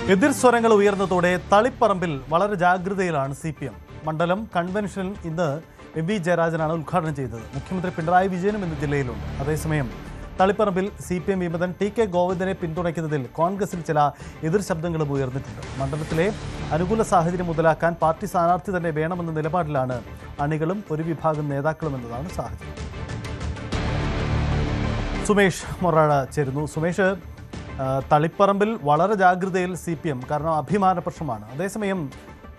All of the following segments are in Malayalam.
എതിർ സ്വരങ്ങൾ ഉയർന്നതോടെ തളിപ്പറമ്പിൽ വളരെ ജാഗ്രതയിലാണ് CPM. മണ്ഡലം കൺവെൻഷൻ ഇന്ന് MV ജയരാജനാണ് ഉദ്ഘാടനം ചെയ്തത്. മുഖ്യമന്ത്രി പിണറായി വിജയനും ഇന്ന് ജില്ലയിലുണ്ട്. അതേസമയം തളിപ്പറമ്പിൽ CPM വിമതൻ TK ഗോവിന്ദനെ പിന്തുണയ്ക്കുന്നതിൽ കോൺഗ്രസിൽ ചില എതിർ ശബ്ദങ്ങളും ഉയർന്നിട്ടുണ്ട്. മണ്ഡലത്തിലെ അനുകൂല സാഹചര്യം മുതലാക്കാൻ പാർട്ടി സ്ഥാനാർത്ഥി തന്നെ വേണമെന്ന നിലപാടിലാണ് അണികളും ഒരു വിഭാഗം നേതാക്കളും എന്നതാണ് സാഹചര്യം. സുമേഷ് മൊറാഴ ചേരുന്നു. സുമേഷ്, തളിപ്പറമ്പിൽ വളരെ ജാഗ്രതയിൽ CPM, കാരണം അഭിമാന പ്രശ്നമാണ്. അതേസമയം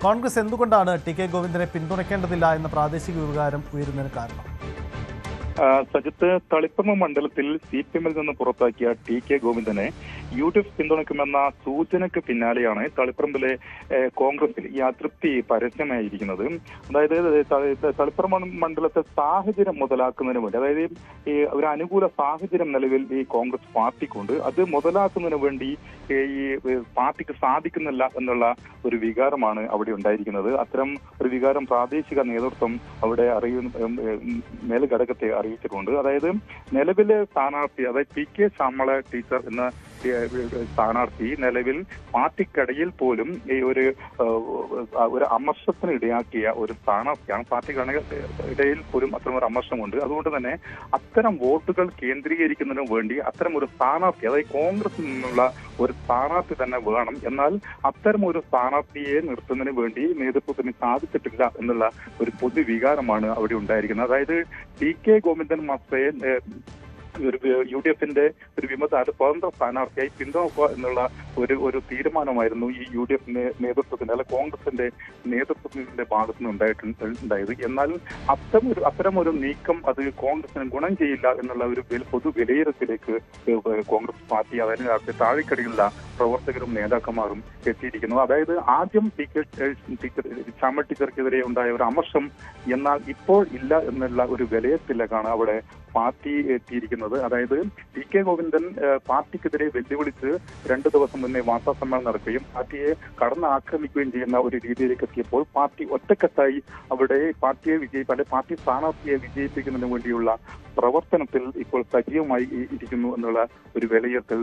കോൺഗ്രസ് എന്തുകൊണ്ടാണ് TK ഗോവിന്ദനെ പിന്തുണയ്ക്കേണ്ടതില്ല എന്ന പ്രാദേശിക വികാരം ഉയരുന്നതിന് കാരണം? സജിത്ത്, തളിപ്പറമ്പ് മണ്ഡലത്തിൽ CPM-ൽ നിന്ന് പുറത്താക്കിയ TK ഗോവിന്ദനെ UDF പിന്തുണയ്ക്കുമെന്ന സൂചനയ്ക്ക് പിന്നാലെയാണ് തളിപ്പറമ്പിലെ കോൺഗ്രസിൽ ഈ അതൃപ്തി പരസ്യമായിരിക്കുന്നത്. അതായത് തളിപ്പറമ്പ് മണ്ഡലത്തെ സാഹചര്യം മുതലാക്കുന്നതിന് വേണ്ടി, അതായത് ഈ ഒരു അനുകൂല സാഹചര്യം നിലവിൽ ഈ കോൺഗ്രസ് പാർട്ടിക്കുണ്ട്, അത് മുതലാക്കുന്നതിന് വേണ്ടി ഈ പാർട്ടിക്ക് സാധിക്കുന്നില്ല എന്നുള്ള ഒരു വികാരമാണ് അവിടെ ഉണ്ടായിരിക്കുന്നത്. അത്തരം ഒരു വികാരം പ്രാദേശിക നേതൃത്വം അവിടെ മേൽഘടകത്തെ അറിയിച്ചിട്ടുണ്ട്. അതായത് നിലവിലെ സ്ഥാനാർത്ഥി, അതായത് PK ശ്യാമള ടീച്ചർ എന്ന സ്ഥാനാർത്ഥി നിലവിൽ പാർട്ടിക്കിടയിൽ പോലും ഈ ഒരു അമർഷത്തിന് ഇടയാക്കിയ ഒരു സ്ഥാനാർത്ഥിയാണ്. പാർട്ടിക്കിടയിൽ പോലും അത്തരം ഒരു അമർഷമുണ്ട്. അതുകൊണ്ട് തന്നെ അത്തരം വോട്ടുകൾ കേന്ദ്രീകരിക്കുന്നതിന് വേണ്ടി അത്തരം ഒരു സ്ഥാനാർത്ഥി, അതായത് കോൺഗ്രസിൽ നിന്നുള്ള ഒരു സ്ഥാനാർത്ഥി തന്നെ വേണം. എന്നാൽ അത്തരം ഒരു സ്ഥാനാർത്ഥിയെ നിർത്തുന്നതിന് വേണ്ടി നേതൃത്വത്തിന് സാധിച്ചിട്ടില്ല എന്നുള്ള ഒരു പൊതുവികാരമാണ് അവിടെ ഉണ്ടായിരിക്കുന്നത്. അതായത് TK ഗോവിന്ദൻ മാത്രമേ UDF-ന്റെ ഒരു വിമത സ്വതന്ത്ര സ്ഥാനാർത്ഥിയായി പിന്തുണക്കുക എന്നുള്ള ഒരു തീരുമാനമായിരുന്നു ഈ UDF നേതൃത്വത്തിന്റെ, അല്ല കോൺഗ്രസിന്റെ നേതൃത്വത്തിന്റെ ഭാഗത്തു നിന്ന് ഉണ്ടായത്. എന്നാൽ അത്തരം ഒരു നീക്കം അത് കോൺഗ്രസിന് ഗുണം ചെയ്യില്ല എന്നുള്ള ഒരു പൊതു വിലയിരുത്തലേക്ക് കോൺഗ്രസ് പാർട്ടി, അതിന് താഴെക്കടിയുള്ള പ്രവർത്തകരും നേതാക്കന്മാരും എത്തിയിരിക്കുന്നു. അതായത് ആദ്യം ശ്യാമള ടീച്ചർക്കെതിരെ ഉണ്ടായ ഒരു അമർഷം എന്നാൽ ഇപ്പോൾ ഇല്ല എന്നുള്ള ഒരു വിലയിരുത്തലിലേക്കാണ് അവിടെ പാർട്ടി എത്തിയിരിക്കുന്നത്. അതായത് TK ഗോവിന്ദൻ പാർട്ടിക്കെതിരെ വെല്ലുവിളിച്ച് 2 ദിവസം മുന്നേ വാർത്താസമ്മേളനം നടക്കുകയും പാർട്ടിയെ കടന്നാക്രമിക്കുകയും ചെയ്യുന്ന ഒരു രീതിയിലേക്ക് എത്തിയപ്പോൾ പാർട്ടി ഒറ്റക്കെട്ടായി അവിടെ പാർട്ടി സ്ഥാനാർത്ഥിയെ വിജയിപ്പിക്കുന്നതിന് വേണ്ടിയുള്ള പ്രവർത്തനത്തിൽ ഇപ്പോൾ സജീവമായി ഇരിക്കുന്നു എന്നുള്ള ഒരു വിലയിരുത്തൽ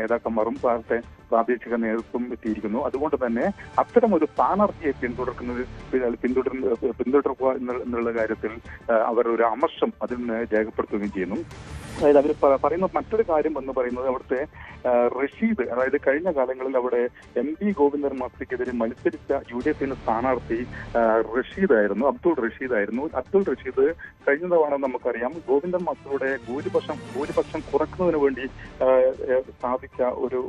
നേതാക്കന്മാരും പ്രാദേശിക നേതൃത്വം എത്തിയിരിക്കുന്നു. അതുകൊണ്ട് തന്നെ അത്തരം ഒരു സ്ഥാനാർത്ഥിയെ പിന്തുടരുക എന്നുള്ള കാര്യത്തിൽ അവർ ഒരു അമർഷം അതിൽ നിന്ന് രേഖപ്പെടുത്തുകയും ചെയ്യുന്നു. അതായത് അവർ പറയുന്ന മറ്റൊരു കാര്യം എന്ന് പറയുന്നത് അവിടുത്തെ റഷീദ്, അതായത് കഴിഞ്ഞ കാലങ്ങളിൽ അവിടെ MV ഗോവിന്ദൻ മാസ്റ്റർക്കെതിരെ മത്സരിച്ച UDF-ന്റെ സ്ഥാനാർത്ഥി അബ്ദുൾ റഷീദ് കഴിഞ്ഞ തവണ നമുക്കറിയാം ഗോവിന്ദൻ മാസ്റ്ററുടെ ഭൂരിപക്ഷം കുറയ്ക്കുന്നതിന് വേണ്ടി സ്ഥാപിച്ച ഒരു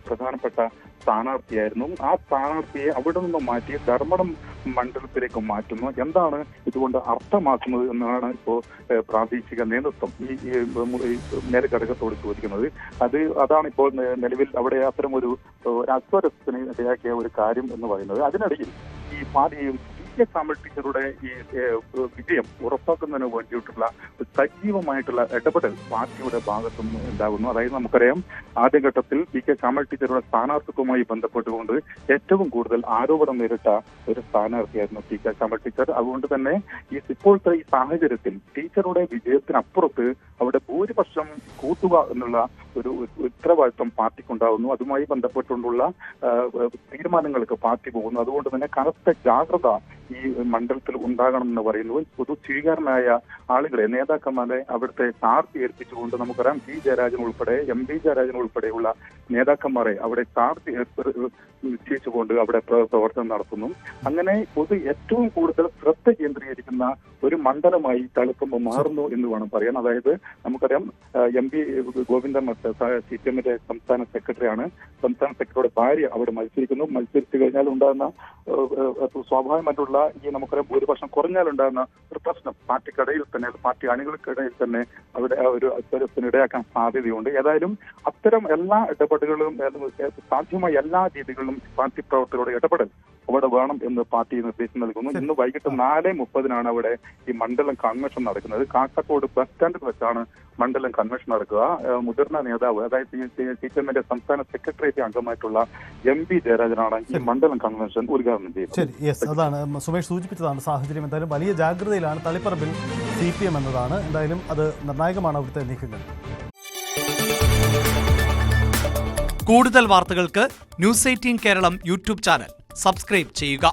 പ്രധാനപ്പെട്ട സ്ഥാനാർത്ഥിയായിരുന്നു. ആ സ്ഥാനാർത്ഥിയെ അവിടെ നിന്ന് മാറ്റി ധർമ്മടം മണ്ഡലത്തിലേക്ക് മാറ്റുന്നു. എന്താണ് ഇതുകൊണ്ട് അർത്ഥമാക്കുന്നത് എന്നാണ് ഇപ്പോൾ പ്രാദേശിക നേതൃത്വം ഈ മേൽഘടകത്തോട് ചോദിക്കുന്നത്. അതാണ് ഇപ്പോൾ നിലവിൽ അവിടെ അത്തരം ഒരു അസ്വരത്തിന് ഇടയാക്കിയ ഒരു കാര്യം എന്ന് പറയുന്നത്. അതിനിടയിൽ ഈ പാർട്ടിയും ശ്യാമള ടീച്ചറുടെ ഈ വിജയം ഉറപ്പാക്കുന്നതിന് വേണ്ടിയിട്ടുള്ള സജീവമായിട്ടുള്ള ഇടപെടൽ പാർട്ടിയുടെ ഭാഗത്തും ഉണ്ടാകുന്നു. അതായത് നമുക്കറിയാം ആദ്യഘട്ടത്തിൽ ശ്യാമള ടീച്ചറുടെ സ്ഥാനാർത്ഥിത്വവുമായി ബന്ധപ്പെട്ടുകൊണ്ട് ഏറ്റവും കൂടുതൽ ആരോപണം നേരിട്ട ഒരു സ്ഥാനാർത്ഥിയായിരുന്നു ശ്യാമള ടീച്ചർ. അതുകൊണ്ട് തന്നെ ഇപ്പോഴത്തെ ഈ സാഹചര്യത്തിൽ ടീച്ചറുടെ വിജയത്തിനപ്പുറത്ത് അവിടെ ഭൂരിപക്ഷം കൂട്ടുക എന്നുള്ള ഒരു ഉത്തരവാദിത്വം പാർട്ടിക്കുണ്ടാകുന്നു. അതുമായി ബന്ധപ്പെട്ടുകൊണ്ടുള്ള തീരുമാനങ്ങൾക്ക് പാർട്ടി പോകുന്നു. അതുകൊണ്ട് തന്നെ കനത്ത ജാഗ്രത ഈ മണ്ഡലത്തിൽ ഉണ്ടാകണമെന്ന് പറയുന്നു. പൊതു സ്വീകാരനായ ആളുകളെ, നേതാക്കന്മാരെ അവിടുത്തെ ചാർജ് ഏൽപ്പിച്ചുകൊണ്ട് നമുക്കറിയാം ജയരാജൻ ഉൾപ്പെടെ MV ജയരാജൻ ഉൾപ്പെടെയുള്ള നേതാക്കന്മാരെ അവിടെ ചാർജ് നിശ്ചയിച്ചുകൊണ്ട് അവിടെ പ്രവർത്തനം നടത്തുന്നു. അങ്ങനെ ഏറ്റവും കൂടുതൽ ശ്രദ്ധ കേന്ദ്രീകരിക്കുന്ന ഒരു മണ്ഡലമായി തളിപ്പറമ്പ് മാറുന്നു എന്ന് വേണം പറയാൻ. അതായത് നമുക്കറിയാം MV ഗോവിന്ദൻ CPM-ന്റെ സംസ്ഥാന സെക്രട്ടറിയാണ്. സംസ്ഥാന സെക്രട്ടറിയുടെ ഭാര്യ അവിടെ മത്സരിച്ചു കഴിഞ്ഞാൽ ഉണ്ടാകുന്ന സ്വാഭാവികമായിട്ടുള്ള നമുക്കറിയാം ഭൂരിപക്ഷം കുറഞ്ഞാലുണ്ടാകുന്ന ഒരു പ്രശ്നം പാർട്ടിക്കിടയിൽ തന്നെ, പാർട്ടി അണികൾക്കിടയിൽ തന്നെ അവിടെ ഒരു അത്തരത്തിനിടയാക്കാൻ സാധ്യതയുണ്ട്. ഏതായാലും അത്തരം എല്ലാ ഇടപെടലുകളും സാധ്യമായ എല്ലാ രീതികളിലും പാർട്ടി പ്രവർത്തകരുടെ ഇടപെടൽ അവിടെ വേണം എന്ന് പാർട്ടി നിർദ്ദേശം നൽകുന്നു. ഇന്ന് വൈകിട്ട് 4:30 അവിടെ ഈ മണ്ഡലം കൺവെൻഷൻ നടക്കുന്നത്. കാസർഗോഡ് ബസ് സ്റ്റാൻഡിൽ വെച്ചാണ് മണ്ഡലം കൺവെൻഷൻ നടക്കുക. മുതിർന്ന നേതാവ്, അതായത് CPM-ന്റെ സംസ്ഥാന സെക്രട്ടേറിയറ്റ് അംഗമായിട്ടുള്ള MV ജയരാജനാണ് ഈ മണ്ഡലം കൺവെൻഷൻ ഉദ്ഘാടനം ചെയ്യുന്നത്. അതാണ് സുമേഷ് സൂചിപ്പിച്ചതാണ് സാഹചര്യം. എന്തായാലും വലിയ ജാഗ്രതയിലാണ് തളിപ്പറമ്പിൽ CPM എന്നതാണ്. എന്തായാലും അത് നിർണായകമാണ് അവിടുത്തെ നീക്കങ്ങൾ. കൂടുതൽ വാർത്തകൾക്ക് news 18 Keralam YouTube channel subscribe ചെയ്യുക.